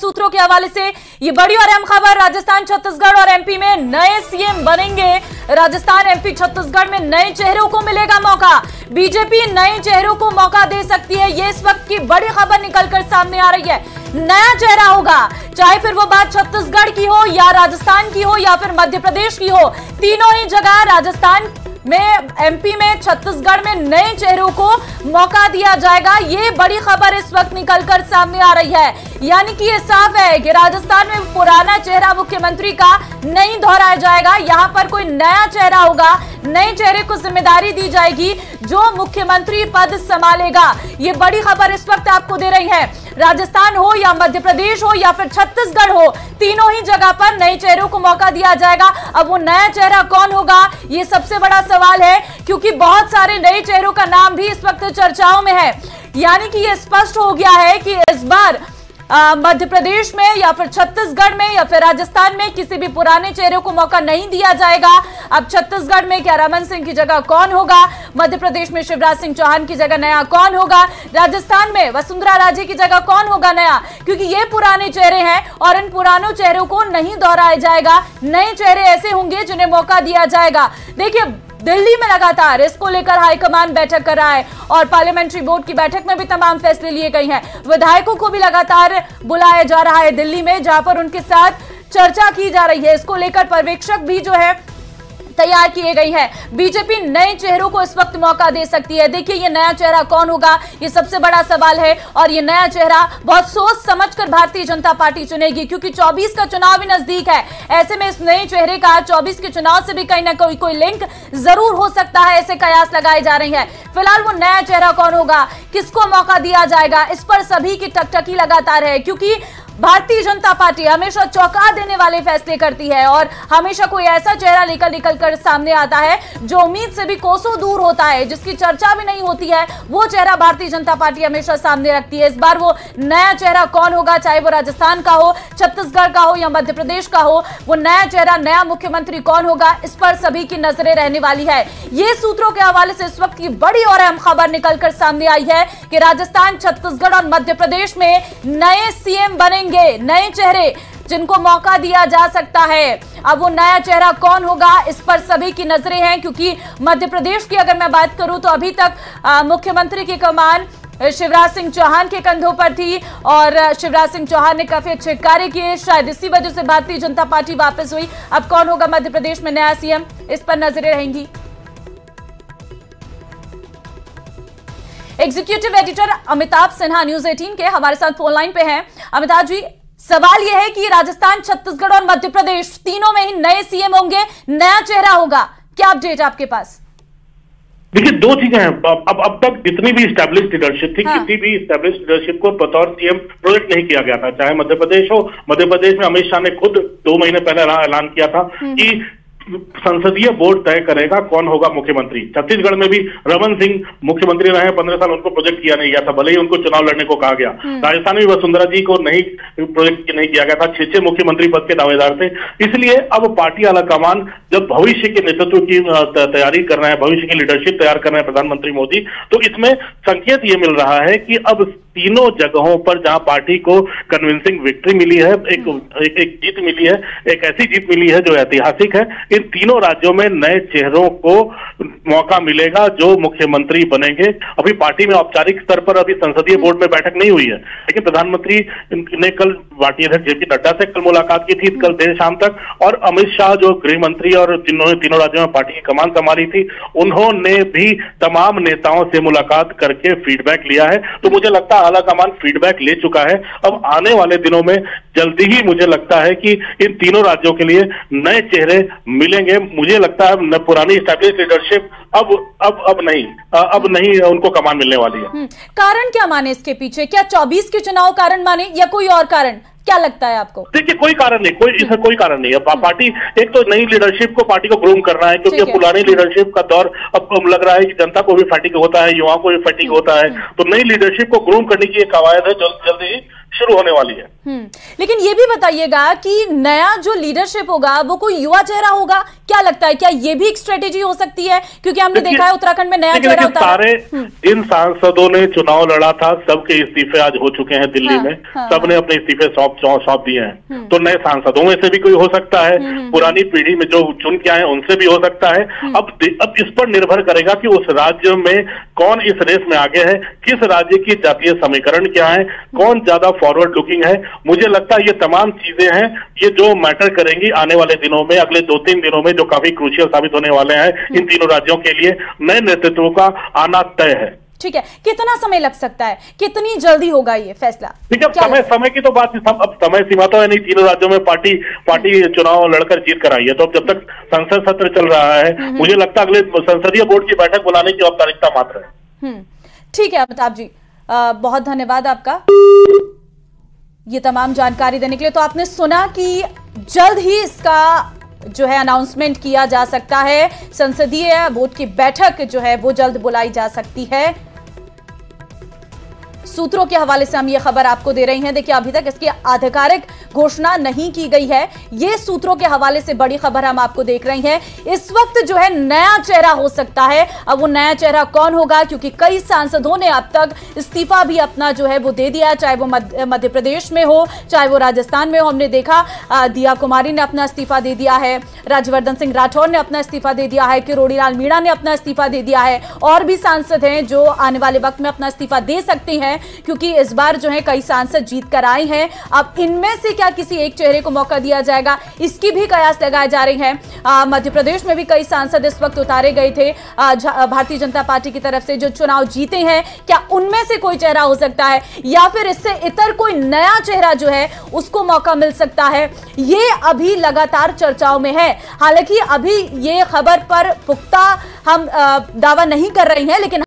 सूत्रों के हवाले से ये बड़ी और अहम खबर, राजस्थान, छत्तीसगढ़ और एमपी में नए सीएम बनेंगे। राजस्थान, एमपी, छत्तीसगढ़ में नए चेहरों को मिलेगा मौका। बीजेपी नए चेहरों को मौका दे सकती है, ये इस वक्त की बड़ी खबर निकलकर सामने आ रही है। नया चेहरा होगा, चाहे फिर वो बात छत्तीसगढ़ की हो या राजस्थान की हो या फिर मध्य प्रदेश की हो, तीनों ही जगह राजस्थान में, एमपी में, छत्तीसगढ़ में नए चेहरों को मौका दिया जाएगा। ये बड़ी खबर इस वक्त निकलकर सामने आ रही है। यानी कि ये साफ है कि राजस्थान में पुराना चेहरा मुख्यमंत्री का नहीं दोहराया जाएगा। यहां पर कोई नया चेहरा होगा, नए चेहरे को जिम्मेदारी दी जाएगी जो मुख्यमंत्री पद संभालेगा। ये बड़ी खबर इस वक्त आपको दे रही है। राजस्थान हो या मध्य प्रदेश हो या फिर छत्तीसगढ़ हो, तीनों ही जगह पर नए चेहरों को मौका दिया जाएगा। अब वो नया चेहरा कौन होगा, ये सबसे बड़ा सवाल है, क्योंकि बहुत सारे नए चेहरों का नाम भी इस वक्त चर्चाओं में है। यानी कि ये स्पष्ट हो गया है कि इस बार मध्य प्रदेश में या फिर छत्तीसगढ़ में या फिर राजस्थान में किसी भी पुराने चेहरे को मौका नहीं दिया जाएगा। अब छत्तीसगढ़ में क्या रमन सिंह की जगह कौन होगा, मध्य प्रदेश में शिवराज सिंह चौहान की जगह नया कौन होगा, राजस्थान में वसुंधरा राजे की जगह कौन होगा नया, क्योंकि ये पुराने चेहरे हैं और इन पुरानों चेहरों को नहीं दोहराया जाएगा। नए चेहरे ऐसे होंगे जिन्हें मौका दिया जाएगा। देखिए, दिल्ली में लगातार इसको लेकर हाईकमान बैठक कर रहा है और पार्लियामेंट्री बोर्ड की बैठक में भी तमाम फैसले लिए गए हैं। विधायकों को भी लगातार बुलाया जा रहा है दिल्ली में, जहां पर उनके साथ चर्चा की जा रही है। इसको लेकर पर्यवेक्षक भी जो है तैयार किए गई है। बीजेपी नए चेहरों को इस वक्त मौका दे सकती है। देखिए, ये नया चेहरा कौन होगा, ये सबसे बड़ा सवाल है और ये नया चेहरा बहुत सोच समझकर भारतीय जनता पार्टी चुनेगी, क्योंकि 24 का चुनाव भी नजदीक है। ऐसे में इस नए चेहरे का 24 के चुनाव से भी कहीं ना कोई लिंक जरूर हो सकता है, ऐसे कयास लगाए जा रहे हैं। फिलहाल वो नया चेहरा कौन होगा, किसको मौका दिया जाएगा, इस पर सभी की टकटकी लगातार है, क्योंकि भारतीय जनता पार्टी हमेशा चौंका देने वाले फैसले करती है और हमेशा कोई ऐसा चेहरा निकल कर सामने आता है जो उम्मीद से भी कोसों दूर होता है, जिसकी चर्चा भी नहीं होती है। वो चेहरा भारतीय जनता पार्टी हमेशा सामने रखती है। इस बार वो नया चेहरा कौन होगा, चाहे वो राजस्थान का हो, छत्तीसगढ़ का हो या मध्य प्रदेश का हो, वो नया चेहरा, नया मुख्यमंत्री कौन होगा, इस पर सभी की नजरें रहने वाली है। ये सूत्रों के हवाले से इस वक्त की बड़ी और अहम खबर निकलकर सामने आई है कि राजस्थान, छत्तीसगढ़ और मध्य प्रदेश में नए सीएम बनेंगे, नए चेहरे जिनको मौका दिया जा सकता है। अब वो नया चेहरा कौन होगा, इस पर सभी की नजरें हैं, क्योंकि मध्य प्रदेश की अगर मैं बात करूं तो अभी तक मुख्यमंत्री की कमान शिवराज सिंह चौहान के कंधों पर थी और शिवराज सिंह चौहान ने काफी अच्छे कार्य किए। शायद इसी वजह से भारतीय जनता पार्टी वापस हुई। अब कौन होगा मध्य प्रदेश में नया सीएम, इस पर नजरें रहेंगी। Executive editor Amitabh Sinha news 18 के हमारे साथ फोन लाइन पे हैं। अमिताभ जी, सवाल यह है कि राजस्थान, छत्तीसगढ़ और मध्य प्रदेश तीनों में ही नए सीएम होंगे, नया चेहरा होगा, क्या अपडेट आपके पास? देखिए, दो चीजें हैं। अब तक जितनी भी स्टैब्लिश्ड लीडरशिप थी, किसी भी स्टैब्लिश्ड लीडरशिप को बतौर सीएम प्रोजेक्ट नहीं किया गया था। चाहे मध्य प्रदेश हो, मध्य प्रदेश में अमित शाह ने खुद 2 महीने पहले ऐलान किया था कि संसदीय बोर्ड तय करेगा कौन होगा मुख्यमंत्री। छत्तीसगढ़ में भी रमन सिंह मुख्यमंत्री रहे 15 साल, उनको प्रोजेक्ट किया नहीं गया था, भले ही उनको चुनाव लड़ने को कहा गया। राजस्थान में वसुंधरा जी को नहीं प्रोजेक्ट नहीं किया गया था, 6 मुख्यमंत्री पद के दावेदार थे। इसलिए अब पार्टी आलाकमान जब भविष्य के नेतृत्व की तैयारी कर रहे हैं, भविष्य की लीडरशिप तैयार कर रहे हैं प्रधानमंत्री मोदी, तो इसमें संकेत ये मिल रहा है कि अब तीनों जगहों पर जहां पार्टी को कन्विंसिंग विक्ट्री मिली है, एक जीत मिली है, एक ऐसी जीत मिली है जो ऐतिहासिक है, इन तीनों राज्यों में नए चेहरों को मौका मिलेगा जो मुख्यमंत्री बनेंगे। अभी पार्टी में औपचारिक स्तर पर अभी संसदीय बोर्ड में बैठक नहीं हुई है, लेकिन प्रधानमंत्री ने कल पार्टी अध्यक्ष जेपी नड्डा से कल मुलाकात की थी, कल देर शाम तक, और अमित शाह जो गृह मंत्री और जिन्होंने तीनों राज्यों में पार्टी की कमान संभाली थी, उन्होंने भी तमाम नेताओं से मुलाकात करके फीडबैक लिया है। तो मुझे लगता है आलाकमान फीडबैक ले चुका है। अब आने वाले दिनों में जल्दी ही मुझे लगता है कि इन तीनों राज्यों के लिए नए चेहरे मिलेंगे। मुझे लगता है पुरानी स्टैब्लिश्ड लीडरशिप अब नहीं उनको कमान मिलने वाली है। कारण क्या माने इसके पीछे? क्या 24 के चुनाव कारण माने या कोई और कारण? क्या लगता है आपको? देखिए, कोई कारण नहीं, इसका कोई कारण नहीं है। पार्टी एक तो नई लीडरशिप को पार्टी को ग्रूम करना है, क्योंकि पुरानी लीडरशिप का दौर अब लग रहा है कि जनता को भी फैटिग होता है, युवाओं को भी फैटिग होता है, तो नई लीडरशिप को ग्रूम करने की एक कवायद है जल्दी ही शुरू होने वाली है। लेकिन ये भी बताइएगा कि नया जो लीडरशिप होगा वो कोई युवा चेहरा होगा, क्या लगता है? क्या ये भी एक स्ट्रेटेजी हो सकती है? क्योंकि हमने देखा है उत्तराखंड में नया चेहरा होता है। सारे जिन सांसदों ने चुनाव लड़ा था सबके इस्तीफे आज हो चुके हैं दिल्ली में, सबने अपने इस्तीफे सौंप सौंप दिए हैं, तो नए सांसदों में से भी कोई हो सकता है, पुरानी पीढ़ी में जो चुन के आए उनसे भी हो सकता है। अब इस पर निर्भर करेगा कि उस राज्य में कौन इस रेस में आगे है, किस राज्य की जातीय समीकरण क्या है, कौन ज्यादा फॉरवर्ड लुकिंग है। मुझे लगता है ये तमाम चीजें हैं, ये जो मैटर करेंगी आने वाले दिनों में, अगले 2-3 दिनों में, जो काफी क्रूशियल साबित होने वाले हैं इन तीनों राज्यों के लिए। नए नेतृत्व का आना तय है। ठीक है, कितना समय लग सकता है, कितनी जल्दी होगा ये फैसला? ठीक है, समय की तो बात, अब समय सीमा तो है नहीं। तीनों राज्यों में पार्टी चुनाव लड़कर जीत कर आई है, तो अब जब तक संसद सत्र चल रहा है, मुझे लगता है अगले संसदीय बोर्ड की बैठक बुलाने की औपचारिकता मात्र है। ठीक है अमिताभ जी, बहुत धन्यवाद आपका ये तमाम जानकारी देने के लिए। तो आपने सुना कि जल्द ही इसका जो है अनाउंसमेंट किया जा सकता है, संसदीय बोर्ड की बैठक जो है वो जल्द बुलाई जा सकती है। सूत्रों के हवाले से हम ये खबर आपको दे रही हैं। देखिए, अभी तक इसकी आधिकारिक घोषणा नहीं की गई है, ये सूत्रों के हवाले से बड़ी खबर हम आपको देख रही हैं। इस वक्त जो है नया चेहरा हो सकता है। अब वो नया चेहरा कौन होगा, क्योंकि कई सांसदों ने अब तक इस्तीफा भी अपना जो है वो दे दिया, चाहे वो मध्य प्रदेश में हो, चाहे वो राजस्थान में हो। हमने देखा दिया कुमारी ने अपना इस्तीफा दे दिया है, राज्यवर्धन सिंह राठौर ने अपना इस्तीफा दे दिया है, किरोड़ी लाल मीणा ने अपना इस्तीफा दे दिया है, और भी सांसद हैं जो आने वाले वक्त में अपना इस्तीफा दे सकते हैं, क्योंकि इस बार जो है कई सांसद जीत कर आए हैं। अब इनमें से क्या किसी एक चेहरे को मौका दिया जाएगा, इसकी भी कयास लगाए जा रही हैं। मध्य प्रदेश में भी कई सांसद इस वक्त उतारे गए थे भारतीय जनता पार्टी की तरफ से जो चुनाव जीते हैं, क्या उनमें से कोई चेहरा हो सकता है, या फिर इससे इतर कोई नया चेहरा जो है उसको मौका मिल सकता है, ये अभी लगातार चर्चाओं में है। हालांकि अभी ये खबर पर पुख्ता हम दावा नहीं कर रहे हैं, लेकिन